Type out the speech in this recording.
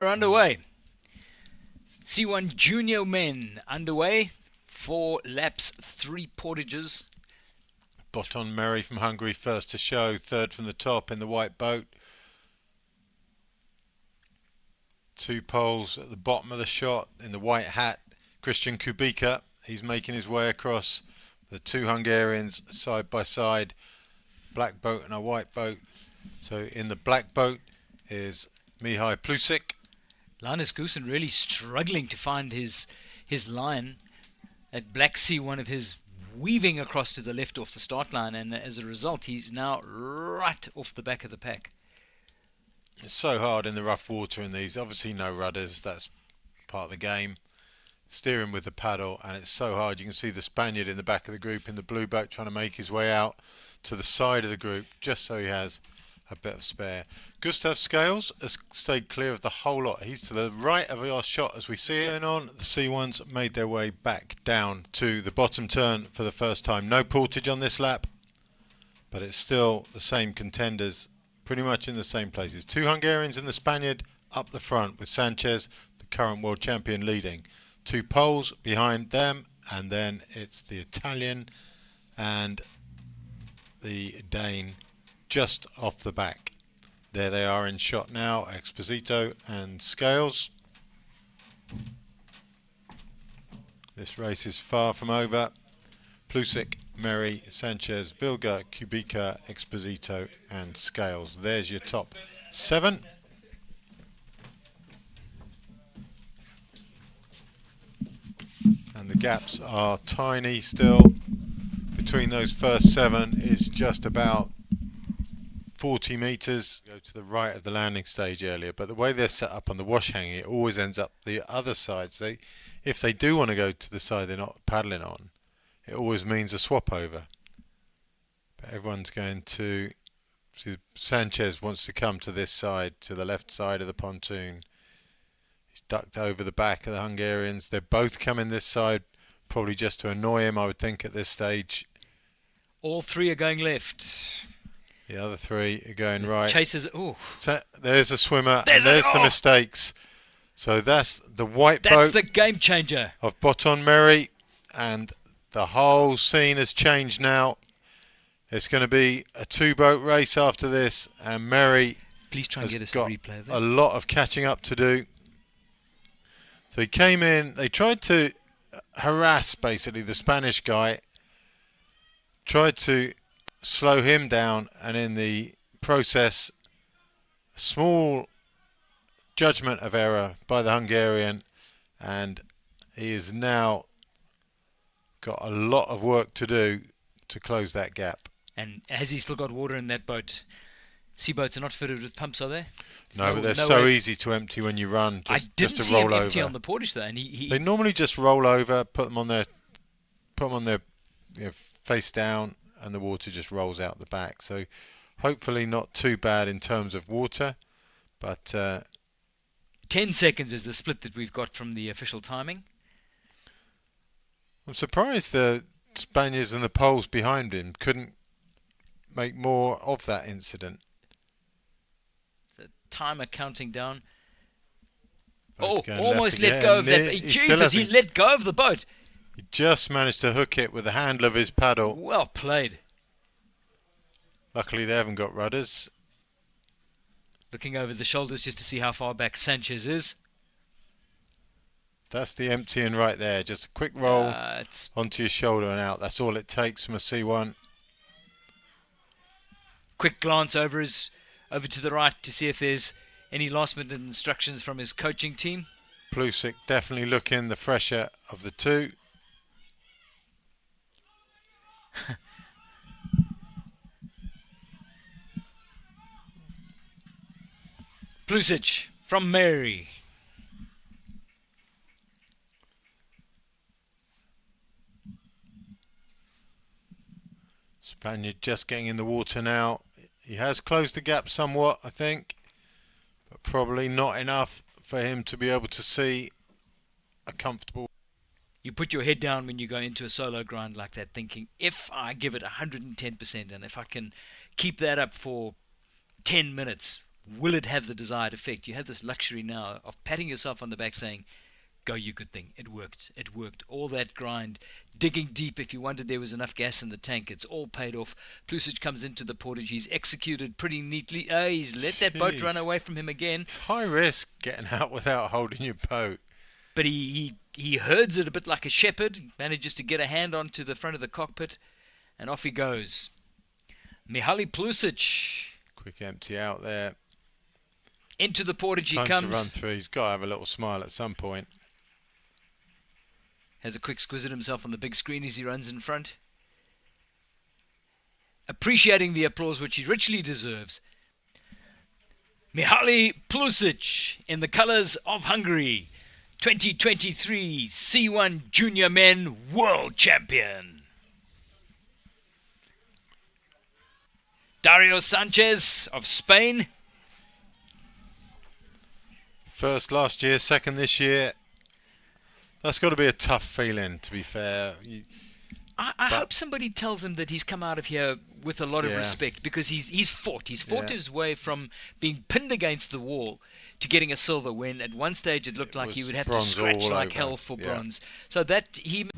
We're underway. C1 Junior Men underway. 4 laps, 3 portages. Boton Mary from Hungary first to show, third from the top in the white boat. 2 poles at the bottom of the shot in the white hat. Christian Kubica, he's making his way across. The 2 Hungarians side by side, black boat and a white boat. So in the black boat is Mihai Plusik. Linus Goosen really struggling to find his line. That Black Sea, one of his, weaving across to the left off the start line, and as a result he's now right off the back of the pack. It's so hard in the rough water in these. Obviously no rudders, that's part of the game. Steering with the paddle, and it's so hard. You can see the Spaniard in the back of the group in the blue boat trying to make his way out to the side of the group just so he has a bit of spare. Gustav Scales has stayed clear of the whole lot. He's to the right of our shot as we see it going on. The C1s made their way back down to the bottom turn for the first time. No portage on this lap, but it's still the same contenders, pretty much in the same places. 2 Hungarians and the Spaniard up the front with Sanchez, the current world champion, leading. 2 Poles behind them, and then it's the Italian and the Dane just off the back. There they are in shot now, Exposito and Scales. This race is far from over. Plusik, Mary, Sanchez, Vilga, Kubica, Exposito and Scales. There's your top 7. And the gaps are tiny still. Between those first 7 is just about 40 metres. Go to the right of the landing stage earlier, but the way they're set up on the wash hanging, it always ends up the other side. So if they do want to go to the side they're not paddling on, it always means a swap over. But everyone's going to see. Sanchez wants to come to this side, to the left side of the pontoon. He's ducked over the back of the Hungarians. They're both coming this side, probably just to annoy him, I would think, at this stage. All 3 are going left. The other 3 are going right. Chasers. Oh, so there's a swimmer, and there's the mistakes. So that's the white boat. That's the game changer Of Boton Mary, and the whole scene has changed now. It's going to be a 2-boat race after this, and Mary Please try and has get us got a replay of that. a lot of catching up to do. So he came in, they tried to harass basically the Spanish guy, tried to slow him down, and in the process, a small judgment of error by the Hungarian, and he has now got a lot of work to do to close that gap. And has he still got water in that boat? Sea boats are not fitted with pumps, are they? No, but they're so easy to empty when you run. I didn't just to see roll him empty over. on the Portage though, and They normally just roll over, put them on their face down, and the water just rolls out the back. So hopefully not too bad in terms of water, but 10 seconds is the split that we've got from the official timing. I'm surprised the Spaniards and the Poles behind him couldn't make more of that incident. The timer counting down. Both Oh, going almost left let go of that. again. Jeepers, he let go of the boat. He just managed to hook it with the handle of his paddle. Well played. Luckily they haven't got rudders. Looking over the shoulders just to see how far back Sanchez is. That's the emptying right there. Just a quick roll It's onto your shoulder and out. That's all it takes from a C1. quick glance over to the right to see if there's any last minute instructions from his coaching team. Plusik definitely looking the fresher of the 2. Plusik from Mary. Spaniard just getting in the water now. He has closed the gap somewhat, I think, but probably not enough for him to be able to see a comfortable. You put your head down when you go into a solo grind like that, thinking, if I give it 110%, and if I can keep that up for 10 minutes, will it have the desired effect? You have this luxury now of patting yourself on the back saying, go, you good thing. It worked. It worked. All that grind, digging deep if you wondered there was enough gas in the tank, it's all paid off. Plusic comes into the Portage. He's executed pretty neatly. He's let that boat run away from him again. It's high risk getting out without holding your boat. But he herds it a bit like a shepherd. He manages to get a hand onto the front of the cockpit, and off he goes. Mihaly Plusic. Quick empty out there. Into the Portage he Time comes. to run through. He's got to have a little smile at some point. Has a quick squiz at himself on the big screen as he runs in front. Appreciating the applause which he richly deserves. Mihaly Plusic in the colours of Hungary. 2023 C1 Junior Men World Champion. Dario Sanchez of Spain. First last year, second this year. That's got to be a tough feeling, to be fair. I hope somebody tells him that he's come out of here with a lot of Yeah. respect, because he's fought Yeah. his way from being pinned against the wall to getting a silver, when at one stage it looked like he was would have to bronze scratch all like over. hell for Yeah. bronze. So that he